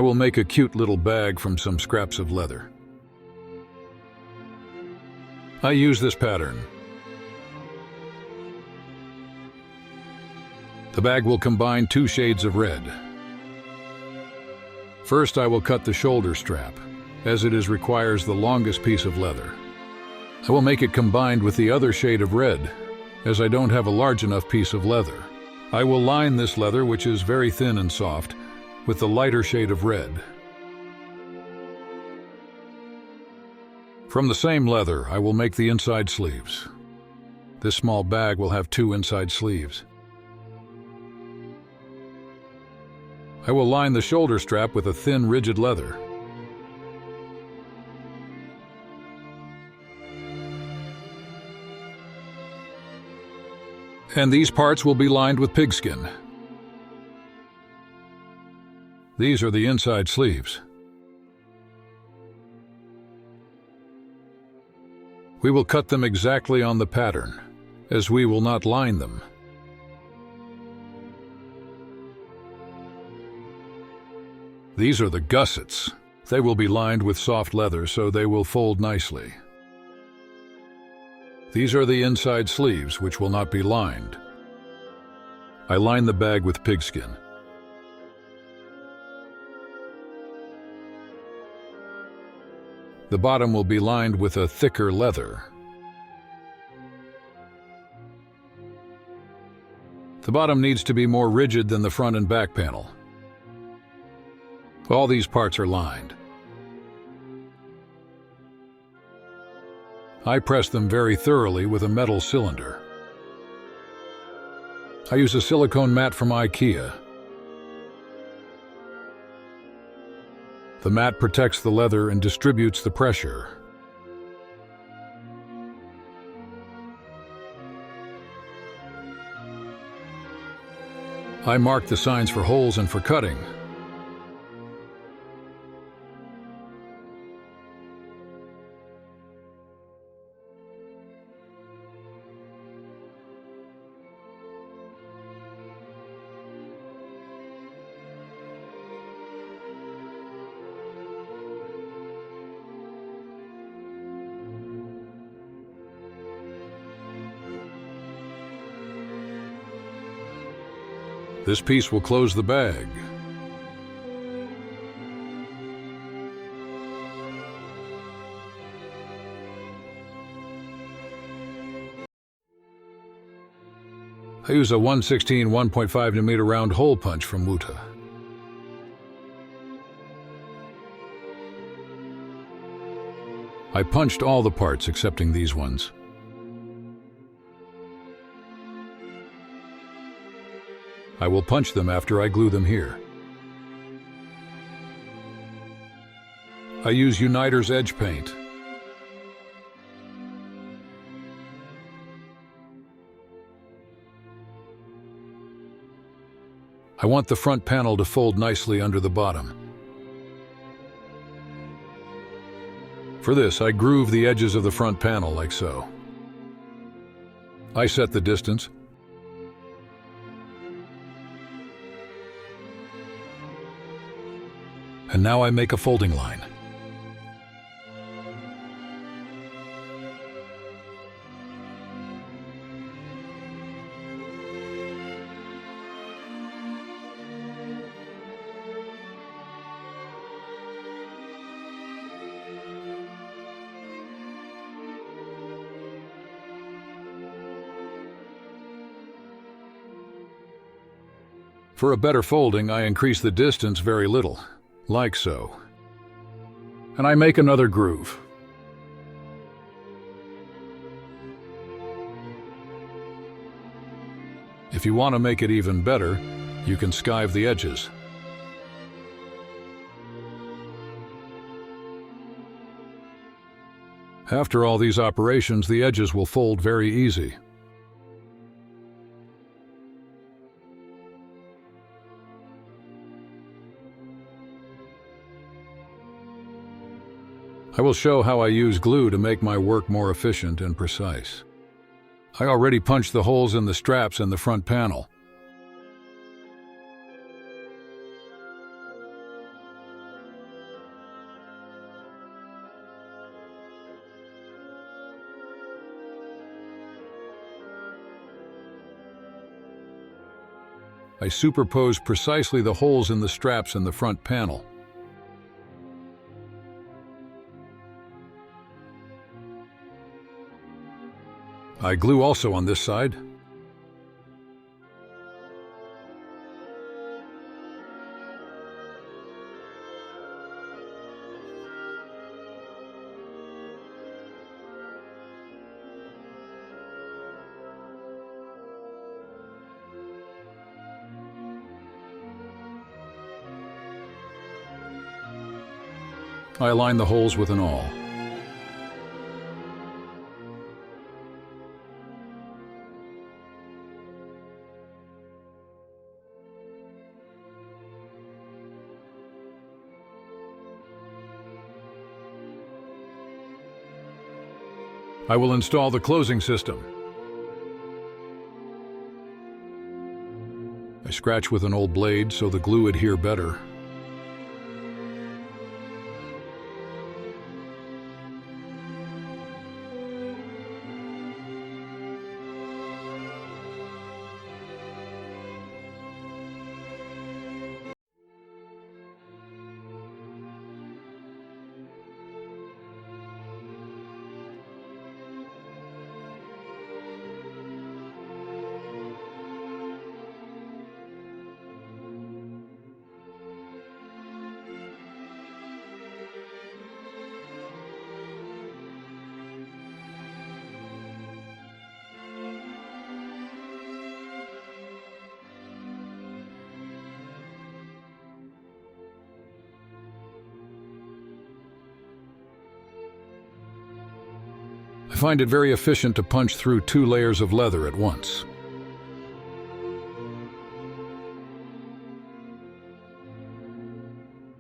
I will make a cute little bag from some scraps of leather. I use this pattern. The bag will combine 2 shades of red. First, I will cut the shoulder strap, as it requires the longest piece of leather. I will make it combined with the other shade of red, as I don't have a large enough piece of leather. I will line this leather, which is very thin and soft, with the lighter shade of red. From the same leather, I will make the inside sleeves. This small bag will have 2 inside sleeves. I will line the shoulder strap with a thin, rigid leather. And these parts will be lined with pigskin. These are the inside sleeves. We will cut them exactly on the pattern, as we will not line them. These are the gussets. They will be lined with soft leather so they will fold nicely. These are the inside sleeves, which will not be lined. I line the bag with pigskin. The bottom will be lined with a thicker leather. The bottom needs to be more rigid than the front and back panel. All these parts are lined. I press them very thoroughly with a metal cylinder. I use a silicone mat from IKEA. The mat protects the leather and distributes the pressure. I mark the signs for holes and for cutting. This piece will close the bag. I use a 1/16 1.5 mm round hole punch from Wuta. I punched all the parts excepting these ones. I will punch them after I glue them here. I use Uniter's edge paint. I want the front panel to fold nicely under the bottom. For this, I groove the edges of the front panel like so. I set the distance. And now I make a folding line. For a better folding, I increase the distance very little. Like so. And I make another groove. If you want to make it even better, you can skive the edges. After all these operations, the edges will fold very easy. I will show how I use glue to make my work more efficient and precise. I already punched the holes in the straps and the front panel. I superpose precisely the holes in the straps in the front panel. I glue also on this side. I align the holes with an awl. I will install the closing system. I scratch with an old blade so the glue adhere better. I find it very efficient to punch through 2 layers of leather at once.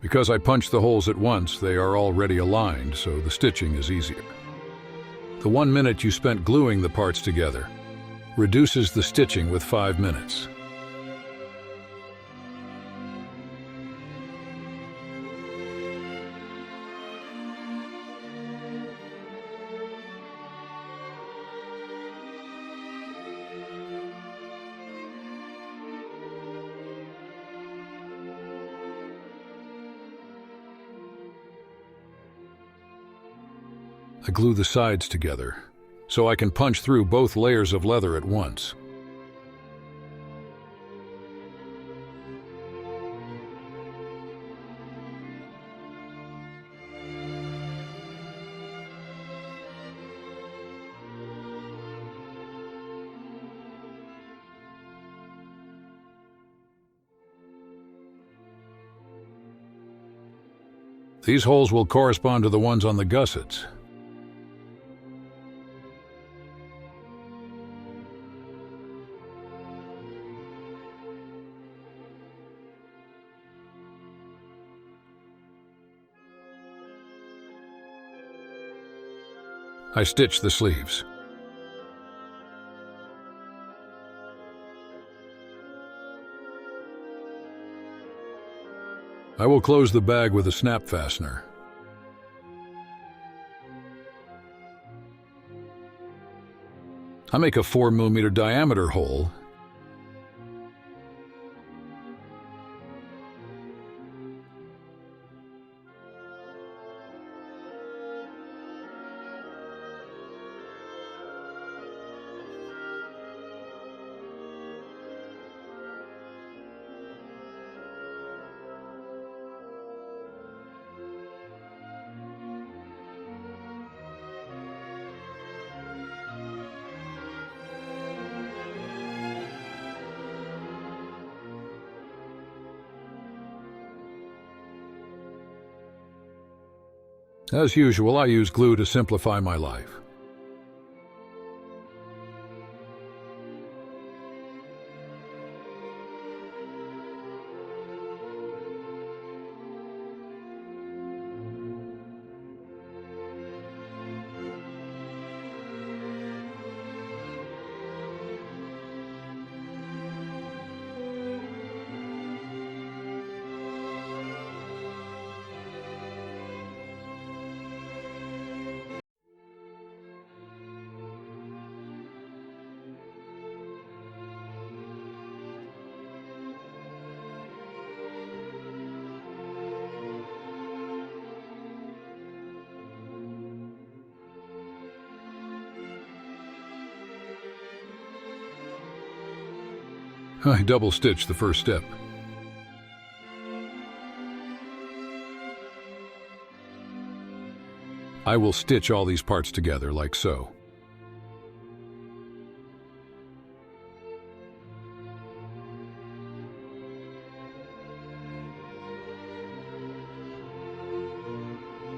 Because I punch the holes at once, they are already aligned, so the stitching is easier. The 1 minute you spent gluing the parts together reduces the stitching with 5 minutes. I glue the sides together, so I can punch through both layers of leather at once. These holes will correspond to the ones on the gussets. I stitch the sleeves. I will close the bag with a snap fastener. I make a 4 mm diameter hole . As usual, I use glue to simplify my life. I double stitch the first step. I will stitch all these parts together like so.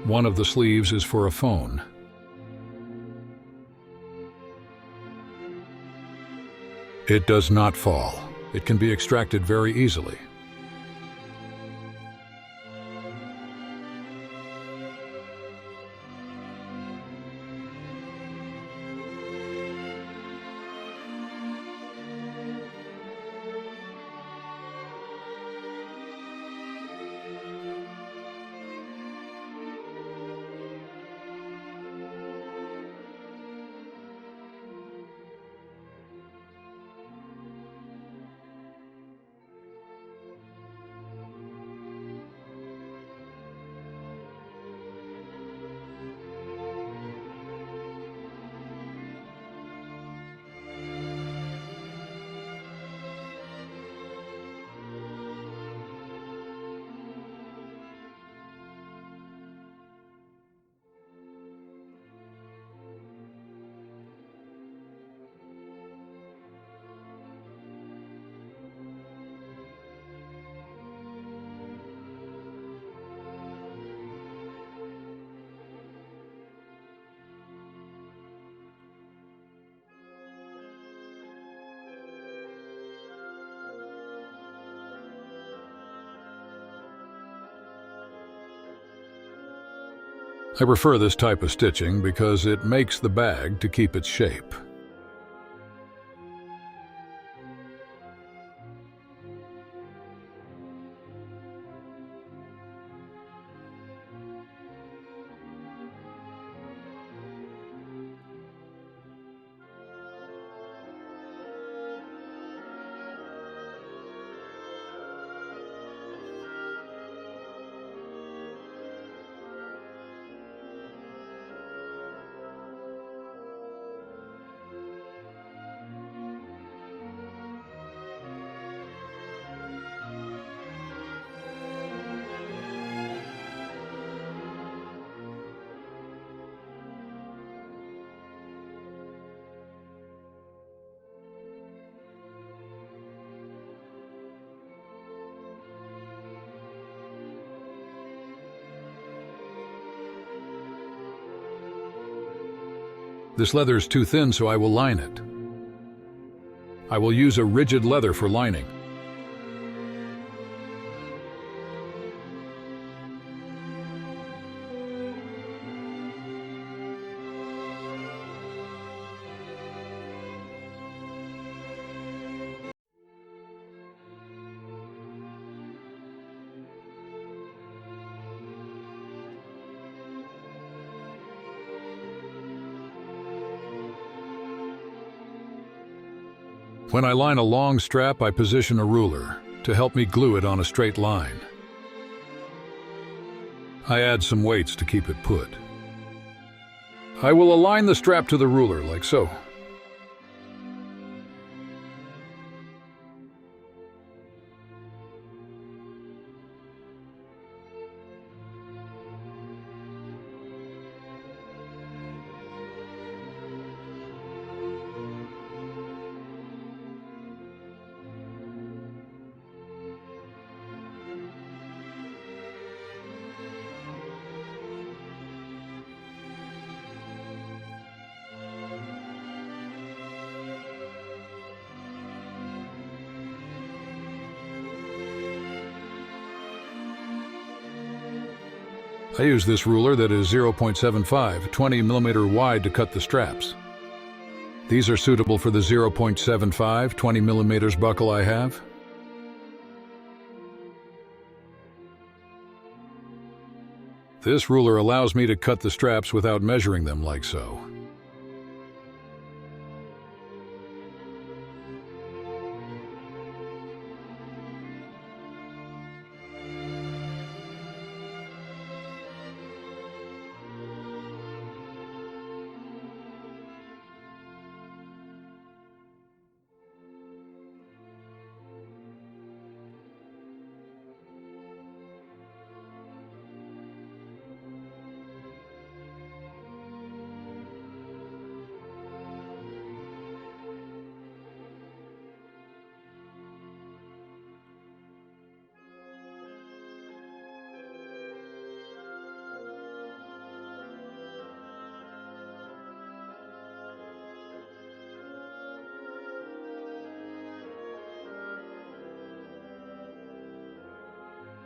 One of the sleeves is for a phone. It does not fall. It can be extracted very easily. I prefer this type of stitching because it makes the bag to keep its shape. This leather is too thin, so I will line it. I will use a rigid leather for lining. When I line a long strap, I position a ruler to help me glue it on a straight line. I add some weights to keep it put. I will align the strap to the ruler like so. I use this ruler that is 0.75, 20 millimeter wide to cut the straps. These are suitable for the 0.75, 20 millimeters buckle I have. This ruler allows me to cut the straps without measuring them like so.